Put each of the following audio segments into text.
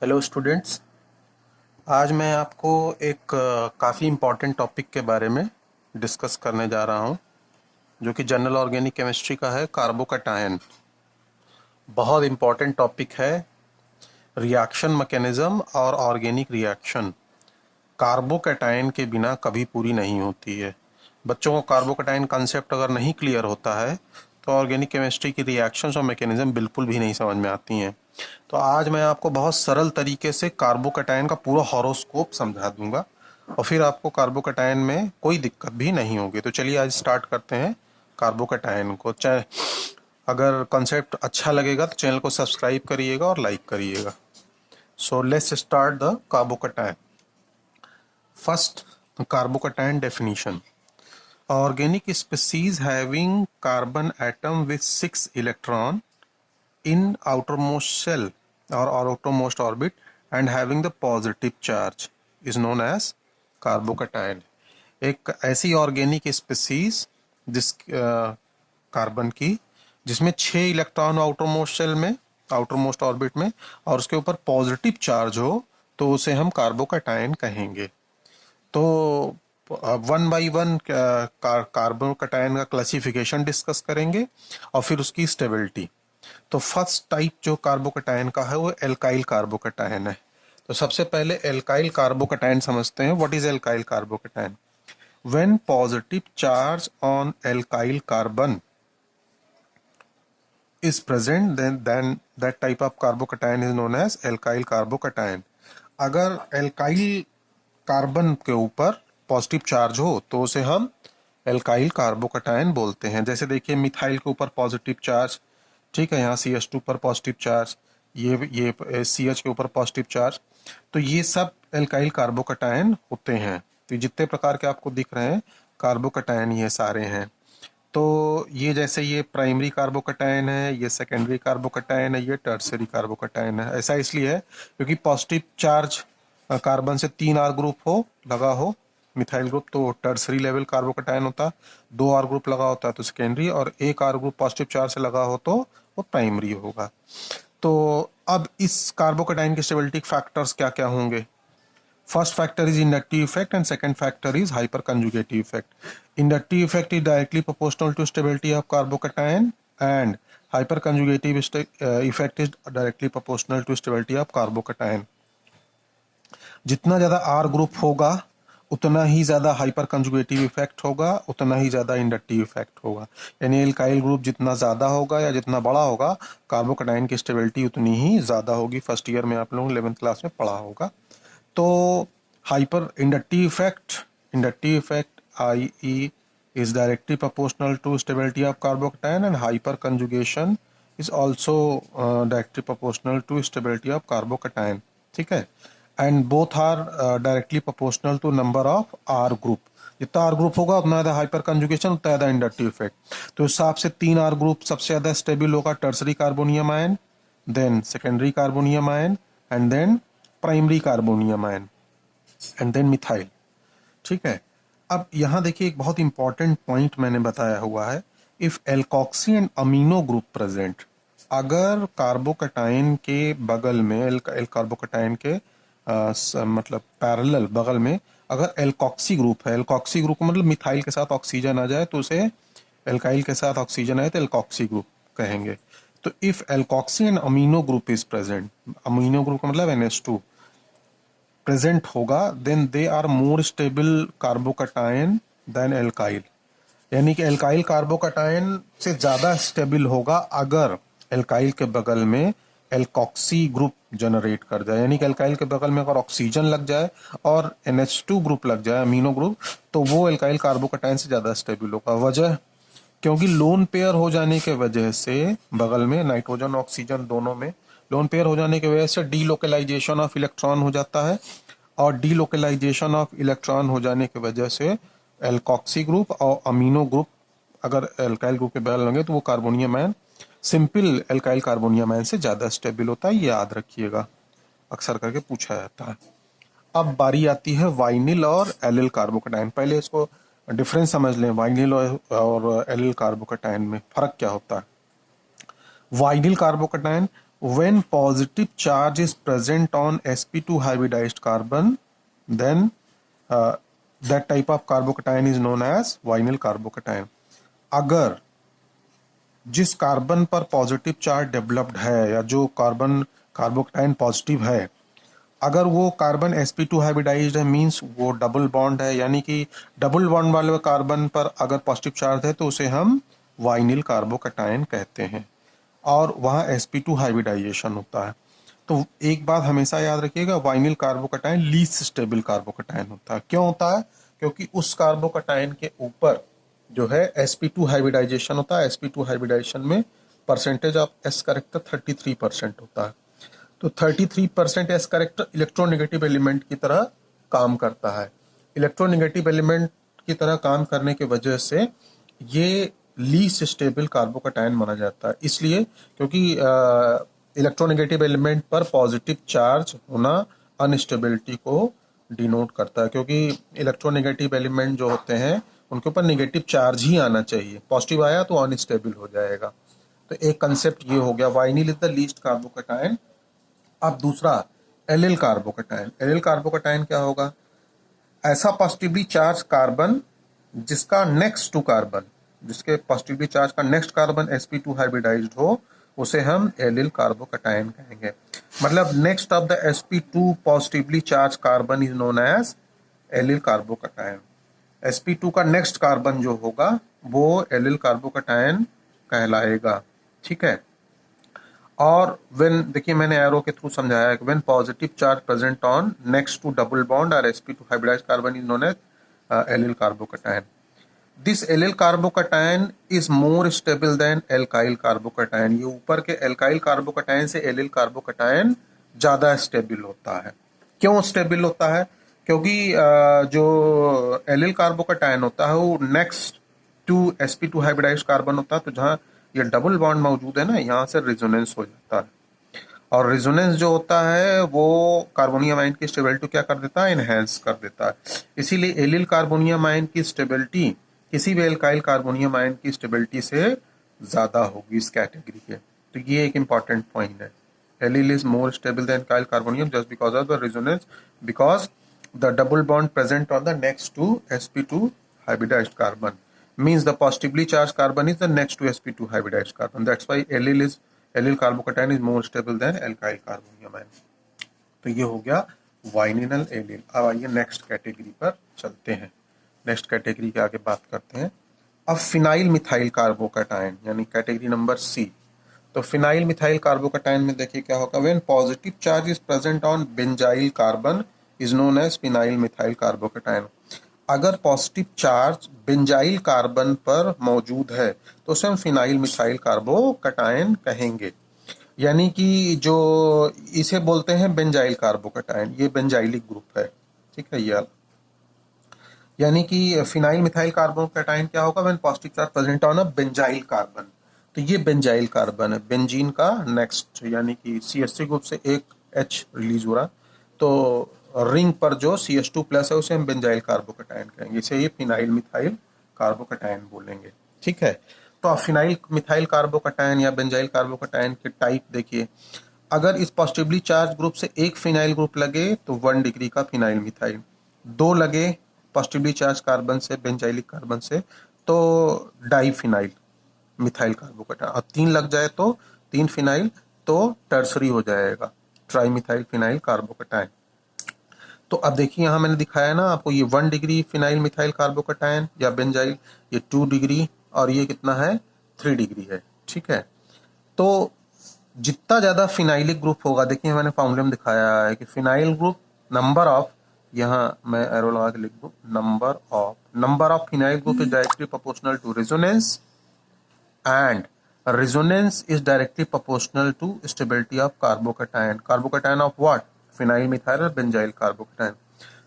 Hello students. आज मैं आपको एक काफ़ी इम्पॉर्टेंट टॉपिक के बारे में डिस्कस करने जा रहा हूं, जो कि जनरल ऑर्गेनिक केमिस्ट्री का है, कार्बोकैटायन। बहुत इम्पॉर्टेंट टॉपिक है। रिएक्शन मैकेनिज्म और ऑर्गेनिक रिएक्शन कार्बोकैटायन के बिना कभी पूरी नहीं होती है। बच्चों को कार्बोकैटायन कंसेप्ट अगर नहीं क्लियर होता है तो ऑर्गेनिक केमिस्ट्री की रिएक्शंस और मैकेनिज्म बिल्कुल भी नहीं समझ में आती हैं। तो आज मैं आपको बहुत सरल तरीके से कार्बोकैटायन का पूरा हॉरोस्कोप समझा दूंगा और फिर आपको कार्बोकैटायन में कोई दिक्कत भी नहीं होगी। तो चलिए आज स्टार्ट करते हैं कार्बोकैटायन को। चाहे अगर कॉन्सेप्ट अच्छा लगेगा तो चैनल को सब्सक्राइब करिएगा और लाइक करिएगा। So let's start the carbocation. First, carbocation definition. Organic species having carbon atom with 6 electron in outermost shell or outermost orbit and having the positive charge is known as carbocation. एक ऐसी organic species जिस carbon की जिसमें 6 electron outermost shell में, outermost orbit में, और उसके ऊपर पॉजिटिव चार्ज हो तो उसे हम कार्बोकैटायन कहेंगे। तो वन बाई वन कार्बोकैटायन का क्लासिफिकेशन डिस्कस करेंगे और फिर उसकी स्टेबिलिटी। तो फर्स्ट टाइप जो कार्बोकैटायन का है वो एल्काइल कार्बोकैटायन है। तो सबसे पहले एल्काइल कार्बोकैटायन समझते हैं। What is alkyl carbocation? When positive charge on alkyl carbon is present, then that type of carbocation is known as alkyl carbocation. अगर एल्काइल कार्बन के ऊपर पॉजिटिव चार्ज हो तो उसे हम एल्काइल कार्बोकैटायन बोलते हैं। जैसे देखिए मिथाइल के ऊपर पॉजिटिव चार्ज, ठीक है, यहाँ CH2 पर पॉजिटिव चार्ज, ये CH के ऊपर पॉजिटिव चार्ज, तो ये सब एल्काइल कार्बोकैटायन होते हैं। तो जितने प्रकार के आपको दिख रहे हैं कार्बोकैटायन ये सारे हैं। तो ये जैसे ये प्राइमरी कार्बोकैटायन है, ये सेकेंडरी कार्बोकैटायन है, ये टर्सरी कार्बोकैटायन है। ऐसा इसलिए है क्योंकि पॉजिटिव चार्ज कार्बन से 3 R ग्रुप हो लगा हो मिथाइल ग्रुप तो टर्सरी लेवल कार्बोकैटायन होता, 2 R ग्रुप लगा होता है तो सेकेंडरी, और 1 R ग्रुप पॉजिटिव चार्ज से लगा हो तो वो प्राइमरी होगा। तो अब इस कार्बोकैटायन के स्टेबिलिटी फैक्टर्स क्या क्या होंगे? First factor is inductive effect and second factor is hyperconjugative effect. Inductive effect is directly proportional to stability of carbocation and hyperconjugative effect is directly proportional to stability of carbocation. जितना ज़्यादा R group होगा उतना ही ज़्यादा hyper conjugative effect होगा, उतना ही ज़्यादा inductive effect होगा। यानी एल्काइल ग्रुप जितना ज़्यादा होगा या जितना बड़ा होगा कार्बोकैटायन की स्टेबिलिटी उतनी ही ज़्यादा होगी। फर्स्ट ईयर में आप लोग 11th क्लास में पढ़ा होगा। तो hyper inductive effect IE is directly proportional to stability of carbocation and hyperconjugation is also directly proportional to stability of carbocation, ठीक है। And both are directly proportional to number of R group. जितना R group होगा उतना ज़्यादा hyper conjugation, उतना ज़्यादा inductive effect. तो इस हिसाब से 3 R ग्रुप सबसे ज़्यादा स्टेबल होगा, tertiary carbonium ion, then secondary carbonium ion, and then primary carbonium ion, and then methyl, ठीक है। अब यहाँ देखिए एक बहुत इंपॉर्टेंट पॉइंट मैंने बताया हुआ है, if alkoxy and amino group present. अगर कार्बोकैटायन के बगल में कार्बोकैटायन के मतलब पैरेलल बगल में अगर एल्कोक्सी ग्रुप है, एल्कोक्सी ग्रुप मतलब मिथाइल के साथ ऑक्सीजन आ जाए तो उसे, एल्काइल के साथ ऑक्सीजन आए तो एल्कोक्सी ग्रुप कहेंगे। तो if alkoxy and amino group is present, amino group का मतलब NH2 प्रेजेंट होगा, then they are more stable carbocation than alkyl. यानी कि एल्काइल कार्बोकैटायन से ज्यादा स्टेबल होगा अगर एल्काइल के बगल में एल्कोक्सी ग्रुप जनरेट कर जाए। यानी कि एल्काइल के बगल में अगर ऑक्सीजन लग जाए और NH2 ग्रुप लग जाए, अमीनो ग्रुप, तो वो एल्काइल कार्बोकैटायन से ज्यादा स्टेबल होगा। वजह, क्योंकि लोन पेयर हो जाने के वजह से बगल में नाइट्रोजन ऑक्सीजन दोनों में लोन पेयर हो जाने की वजह से डीलोकलाइजेशन ऑफ इलेक्ट्रॉन हो जाता है, और डीलोकलाइजेशन ऑफ इलेक्ट्रॉन हो जाने की वजह से एल्कोक्सी ग्रुप और अमीनो ग्रुप अगर एल्काइल ग्रुप के बगल होंगे तो वो carbonium ion simple alkyl carbonium ion से ज्यादा स्टेबल होता है, ये याद रखिएगा, अक्सर करके पूछा जाता है। अब बारी आती है वाइनिल और एलिल कार्बोकैटायन। पहले इसको डिफरेंस समझ लें, वाइनिल और एलिल कार्बोकैटायन में फर्क क्या होता है। Vinyl carbocation when positive charge is present on sp2 hybridized carbon, then that type of carbocation is known as vinyl carbocation. अगर जिस कार्बन पर पॉजिटिव चार्ज डेवलप्ड है या जो कार्बन कार्बोकटाइन पॉजिटिव है, अगर वो कार्बन sp2 हाइब्रिडाइज्ड है, मींस वो डबल बॉन्ड है, यानी कि डबल बॉन्ड वाले कार्बन पर अगर पॉजिटिव चार्ज है तो उसे हम वाइनिल कार्बोकटाइन कहते हैं और वहाँ sp2 हाइब्रिडाइजेशन होता है। तो एक बात हमेशा याद रखिएगा, वाइनिल कार्बोकटाइन लीस्ट स्टेबल कार्बोकटाइन होता है। क्यों होता है? क्योंकि उस कार्बोकटाइन के ऊपर जो है sp2 हाइब्रिडाइजेशन होता है। sp2 हाइब्रिडाइजेशन में परसेंटेज ऑफ s करेक्टर 33% होता है। तो 33% एस करेक्टर इलेक्ट्रोनेगेटिव एलिमेंट की तरह काम करता है। इलेक्ट्रोनेगेटिव एलिमेंट की तरह काम करने की वजह से ये लीस्ट स्टेबल कार्बोकटाइन माना जाता है। इसलिए क्योंकि इलेक्ट्रोनेगेटिव एलिमेंट पर पॉजिटिव चार्ज होना अनस्टेबिलिटी को डिनोट करता है, क्योंकि इलेक्ट्रोनेगेटिव एलिमेंट जो होते हैं उनके ऊपर नेगेटिव चार्ज ही आना चाहिए, पॉजिटिव आया तो अनस्टेबल हो जाएगा। तो एक कंसेप्ट ये हो गया, vinyl is the least carbocation. अब दूसरा एलिल कार्बोकटाइन। एलिल कार्बोकटाइन क्या होगा? ऐसा पॉजिटिवली चार्ज कार्बन जिसका नेक्स्ट टू कार्बन, जिसके पॉजिटिवली चार्ज का नेक्स्ट कार्बन sp2 हाइब्रिडाइज्ड हो, उसे हम एलिल कार्बोकटाइन कहेंगे। मतलब next of the sp2 positively charge carbon is known as allyl carbocation. sp2 का नेक्स्ट कार्बन जो होगा वो एलिल कार्बोकटाइन कहलाएगा। ठीक है। और व्हेन, देखिए मैंने एरो के थ्रू समझाया है कि when positive charge present on next to double bond और sp2 hybridized carbon is known as allyl carbocation. This allyl carbocation is more stable than alkyl carbocation. ये ऊपर के एल्काइल कार्बोकटाइन से एलिल कार्बोकटाइन ज्यादा स्टेबल होता है। क्यों स्टेबल होता है? क्योंकि जो एलिल कार्बोकटाइन होता है वो next to sp2 hybridized carbon होता है, तो जहां ये डबल बॉन्ड मौजूद है ना, यहाँ से रेजोनेंस हो जाता है। और रेजोनेंस जो होता है वो कार्बोनियम आयन की स्टेबिलिटी क्या कर देता है? इनहेंस कर देता है। इसीलिए एलिल कार्बोनियम आयन की स्टेबिलिटी किसी भी एल्काइल कार्बोनियम आयन की स्टेबिलिटी से ज्यादा होगी इस कैटेगरी के। तो ये एक इंपॉर्टेंट पॉइंट है। Allyl is more stable than alkyl carbonium just because of the resonance, because the double bond present on the next to sp2 hybridized carbon means the positively charged carbon is the next to sp2 hybridized carbon. That's why allyl carbocation is more stable than alkyl carbonium ion. तो ये हो गया वाइनिनल allele. अब आइए next category पर चलते हैं। Next category के आगे बात करते हैं। अब फिनाइल मिथाइल कार्बोकटाइन यानी कैटेगरी नंबर सी। तो फिनाइल मिथाइल कार्बोकटाइन में देखिए क्या होगा, when positive charge is present on benzyl carbon is known as phenyl methyl carbocation. अगर पॉजिटिव चार्ज बेंजाइल कार्बन पर मौजूद है तो उसे हम फिनाइल मिथाइल कार्बोकटाइन कहेंगे। यानी कि जो इसे बोलते हैं बेंजाइल कार्बोकटाइन, ये बेंजाइलिक ग्रुप है। ठीक है। ये यानी कि फिनाइल मिथाइल कार्बोकटाइन क्या होगा, when positive charge present on a benzyl carbon. तो ये बेंजाइल कार्बन है, बेंजीन का नेक्स्ट, यानी कि CH3 ग्रुप से एक H रिलीज हो रहा, तो रिंग पर जो CH2 प्लस है उसे हम बेंजाइल कार्बोकटाइन कहेंगे। इसे ये फिनाइल मिथाइल कार्बोकटाइन बोलेंगे। ठीक है। तो आप फिनाइल मिथाइल कार्बोकटाइन या बेंजाइल कार्बोकटाइन के टाइप देखिए। अगर इस पॉजिटिवली चार्ज ग्रुप से एक फिनाइल ग्रुप लगे तो 1 डिग्री का फिनाइल मिथाइल, 2 लगे पॉजिटिवली चार्ज कार्बन से बेंजाइलिक कार्बन से तो डाई फिनाइल मिथाइल कार्बोकटाइन, और 3 लग जाए तो 3 फिनाइल तो टर्सरी हो जाएगा, ट्राई मिथाइल फिनाइल कार्बोकटाइन। तो अब देखिए यहाँ मैंने दिखाया ना आपको, ये 1 डिग्री फिनाइल मिथाइल कार्बोकटाइन या बेंजाइल, ये 2 डिग्री और ये कितना है 3 डिग्री है। ठीक है। तो जितना ज्यादा फिनाइलिक ग्रुप होगा, देखिए मैंने फॉर्मूले में दिखाया है कि फिनाइल ग्रुप नंबर ऑफ, यहाँ मैं एरो लगा के लिख दूं, number of phenyl group is directly proportional to resonance and resonance is directly proportional to stability of carbocation. Carbocation of what? Phenyl methyl or benzyl carbocation.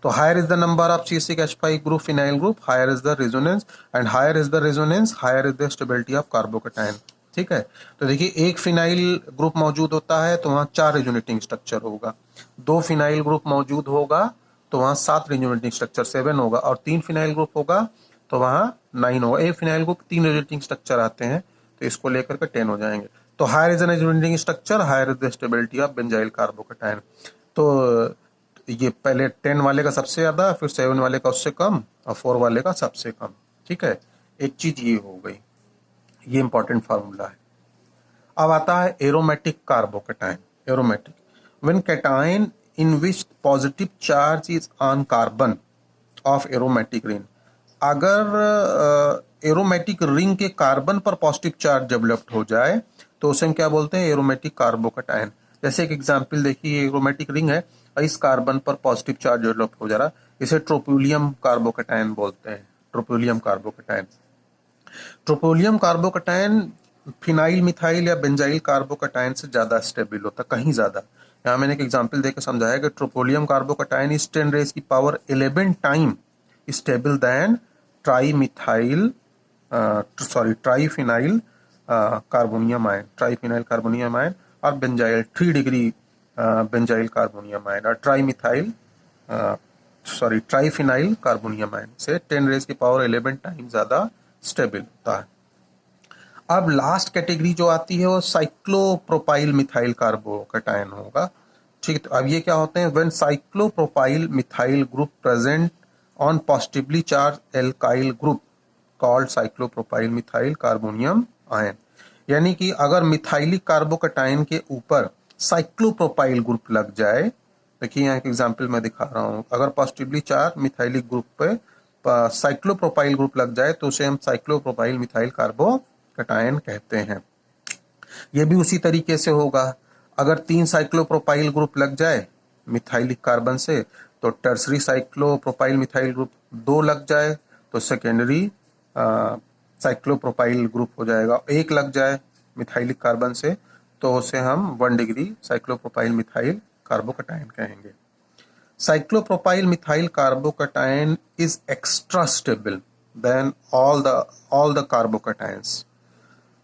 So higher is the number of C6H5 group phenyl group, higher is the resonance, and higher is the resonance, higher is the stability of carbocation. ठीक है। तो देखिए एक phenyl group मौजूद होता है तो वहां 4 रेजोनेटिंग स्ट्रक्चर होगा, 2 फिनाइल ग्रुप मौजूद होगा तो वहां 7 रेजोनेटिंग स्ट्रक्चर 7 होगा, और 3 फिनाइल ग्रुप होगा तो वहां 9 होगा। एक फिनाइल ग्रुप 3 रेजोनेटिंग स्ट्रक्चर आते हैं तो इसको लेकर के 10 हो जाएंगे। तो higher is an bonding structure, higher is the stability of benzyl carbocation. तो ये पहले 10 वाले का सबसे ज्यादा, फिर 7 वाले का उससे कम, और 4 वाले का सबसे कम। ठीक है, एक चीज ये हो गई, ये इंपॉर्टेंट फार्मूला है। अब आता है aromatic carbocation. Aromatic, when cation in which positive charge is on carbon of aromatic ring, अगर एरोमेटिक रिंग के कार्बन पर पॉजिटिव चार्ज डेवलप्ड हो जाए तो उसे हम क्या बोलते हैं, एरोमेटिक कार्बोकैटायन। जैसे एक एग्जांपल देखिए, एरोमेटिक रिंग है और इस कार्बन पर पॉजिटिव चार्ज डेवलप हो जा रहा, इसे ट्रोपोलियम कार्बोकैटायन बोलते हैं। ट्रोपोलियम कार्बोकैटायन, ट्रोपोलियम कार्बोकैटायन फिनाइल मिथाइल या बेंजाइल कार्बोकैटायन से ज्यादा स्टेबल होता, कहीं ज्यादा। यहाँ मैंने एक एग्जांपल देकर समझाया कि ट्रोपोलियम कार्बोकैटायन इज 10 रेज की power 11 time stable then trimethyl triphenyl carbonium ion, triphenyl carbonium ion, और benzyl 3 degree benzyl carbonium ion, और ट्राईफिनाइल कार्बोनियम आयन से 10 रेज की पावर 11 टाइम ज्यादा स्टेबल होता है। अब लास्ट कैटेगरी जो आती है वो साइक्लोप्रोपाइल मिथाइल कार्बोकैटायन होगा। ठीक है, तो अब ये क्या होते हैं, when cyclopropyl methyl group present on positively charge alkyl group called cyclopropyl methyl carbonium ion. यानी कि अगर मिथाइलिक कार्बोकैटायन के ऊपर साइक्लोप्रोपाइल ग्रुप लग जाए, देखिए यहाँ एक एग्जांपल मैं दिखा रहा हूँ, अगर पॉजिटिवली चार्ज मिथाइलिक ग्रुप पे साइक्लोप्रोपाइल ग्रुप लग जाए तो उसे हम साइक्लोप्रोपाइल मिथाइल कार्बोकैटायन कहते हैं। ये भी उसी तरीके से होगा, अगर 3 साइक्लोप्रोपाइल ग्रुप लग जाए मिथाइलिक कार्बन से तो टर्सरी साइक्लोप्रोपाइल मिथाइल ग्रुप, 2 लग जाए तो सेकेंडरी साइक्लोप्रोपाइल ग्रुप हो जाएगा, 1 लग जाए मिथाइलिक कार्बन से तो उसे हम 1 डिग्री साइक्लोप्रोपाइल मिथाइल कार्बोकैटायन कहेंगे। Cyclopropyl methyl carbocation is extra stable than all the carbocations.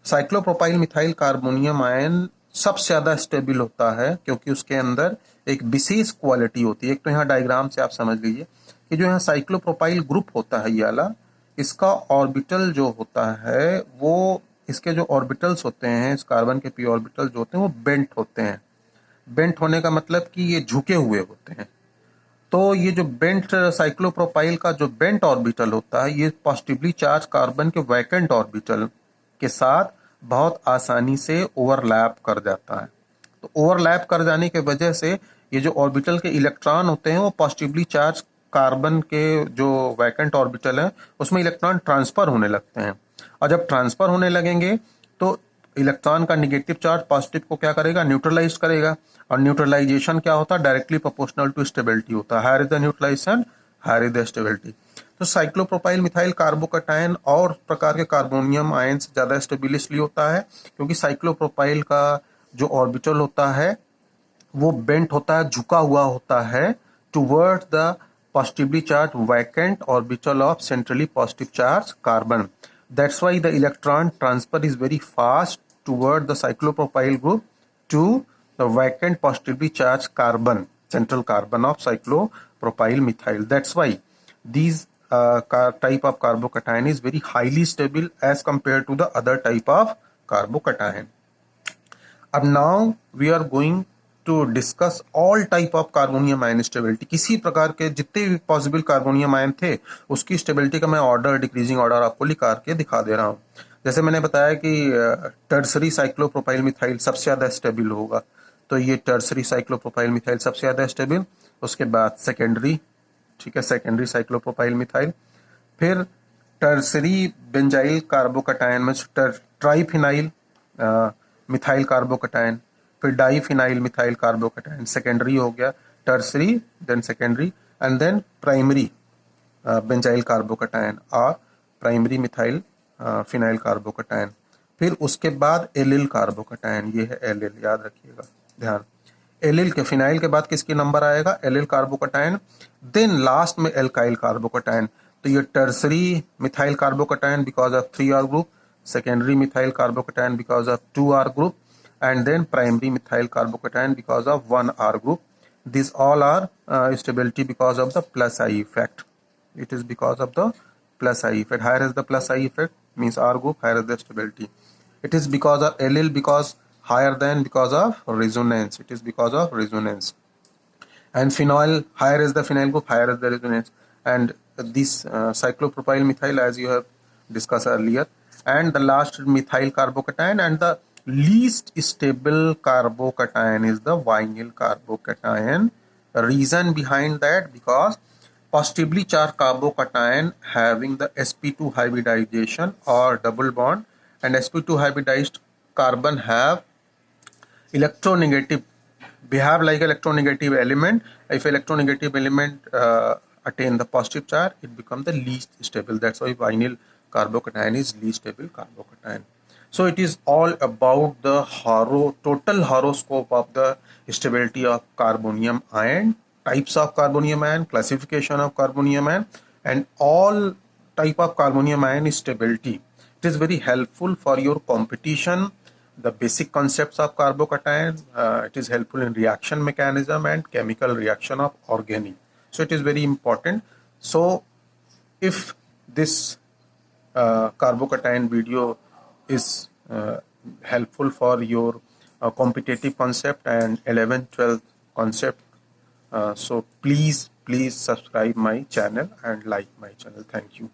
Cyclopropyl methyl carbonium ion सबसे ज्यादा स्टेबल होता है क्योंकि उसके अंदर एक विशेष क्वालिटी होती है। एक तो यहाँ डायग्राम से आप समझ लीजिए कि जो यहाँ साइक्लोप्रोपाइल ग्रुप होता है ये वाला, इसका ऑर्बिटल जो होता है वो, इसके जो ऑर्बिटल्स होते हैं, इस कार्बन के पी ऑर्बिटल जो होते हैं वो बेंट होते हैं। बेंट होने का मतलब कि ये झुके हुए होते हैं। तो ये जो बेंट साइक्लोप्रोपाइल का जो बेंट ऑर्बिटल होता है, ये पॉजिटिवली चार्ज कार्बन के वैकेंट ऑर्बिटल के साथ बहुत आसानी से ओवरलैप कर जाता है। तो ओवरलैप कर जाने के वजह से ये जो ऑर्बिटल के इलेक्ट्रॉन होते हैं वो पॉजिटिवली चार्ज कार्बन के जो वैकेंट ऑर्बिटल है उसमें इलेक्ट्रॉन ट्रांसफर होने लगते हैं, और जब ट्रांसफर होने लगेंगे तो इलेक्ट्रॉन का निगेटिव चार्ज पॉजिटिव को क्या करेगा, न्यूट्रलाइज करेगा। और न्यूट्रलाइजेशन क्या होता है, डायरेक्टली प्रोपोर्शनल टू स्टेबिलिटी होता है। Higher is the neutralization, higher is the stability. तो साइक्लोप्रोपाइल मिथाइल कार्बोकैटायन और प्रकार के कार्बोनियम आयन से ज्यादा स्टेबल इसलिए होता है क्योंकि साइक्लोप्रोपाइल का जो ऑर्बिटल होता है वो बेंट होता है, झुका हुआ होता है towards the positively charged vacant orbital of centrally positive charge carbon. That's why the electron transfer is very fast toward the cyclopropyl group to the vacant positively charged carbon, central carbon of cyclopropyl methyl. That's why these type of carbocation is very highly stable as compared to the other type of carbocation. अब now we are going to discuss all type of carbonium ion stability. किसी प्रकार के जितने भी possible carbonium ion थे उसकी stability का मैं ऑर्डर, डिक्रीजिंग ऑर्डर आपको लिखा के दिखा दे रहा हूँ। जैसे मैंने बताया कि टर्सरी साइक्लोप्रोपाइल मिथाइल सबसे ज्यादा स्टेबल होगा, तो ये टर्सरी साइक्लोप्रोपाइल मिथाइल सबसे ज्यादा स्टेबल। उसके बाद सेकेंडरी, ठीक है, सेकेंडरी साइक्लोप्रोपाइल मिथाइल, फिर टर्सरी बेंजाइल कार्बोकैटायन में ट्राईफिनाइल मिथाइल कार्बोकैटायन, फिर डाईफिनाइल मिथाइल कार्बोकैटायन सेकेंडरी हो गया, tertiary then secondary, and then primary benzyl carbocation और प्राइमरी मिथाइल फिनाइल कार्बोकैटायन। फिर उसके बाद एलिल कार्बोकैटायन, ये है एलिल, याद रखिएगा ध्यान। एलिल के फिनाइल के बाद किसकी नंबर आएगा, एलिल कार्बोकैटायन। देन लास्ट में एल्काइल कार्बोकैटायन, तो ये tertiary methyl carbocation because of 3R group, secondary methyl carbocation because of 2R group, and then primary methyl carbocation because of 1R group. These all are stability because of the plus I effect. It is because of the plus I effect. Higher is the plus I effect means R group, higher is the stability. It is because of allele because higher than because of resonance. It is because of resonance. And phenyl, higher is the phenyl group, higher is the resonance. And this cyclopropyl methyl, as you have discussed earlier. And the last methyl carbocation, and the least stable carbocation is the vinyl carbocation. Reason behind that, because positively charged carbocation having the sp2 hybridization or double bond, and sp2 hybridized carbon have electronegative, behave like electronegative element. If electronegative element attain the positive charge, it becomes the least stable. That's why vinyl carbocation is least stable carbocation. So it is all about the total horoscope of the stability of carbonium ion, types of carbonium ion, classification of carbonium ion, and all type of carbonium ion stability. It is very helpful for your competition, the basic concepts of carbocation. It is helpful in reaction mechanism and chemical reaction of organic. So it is very important. So if this carbocation video is helpful for your competitive concept and 11th 12th concept, so please subscribe my channel and like my channel. Thank you.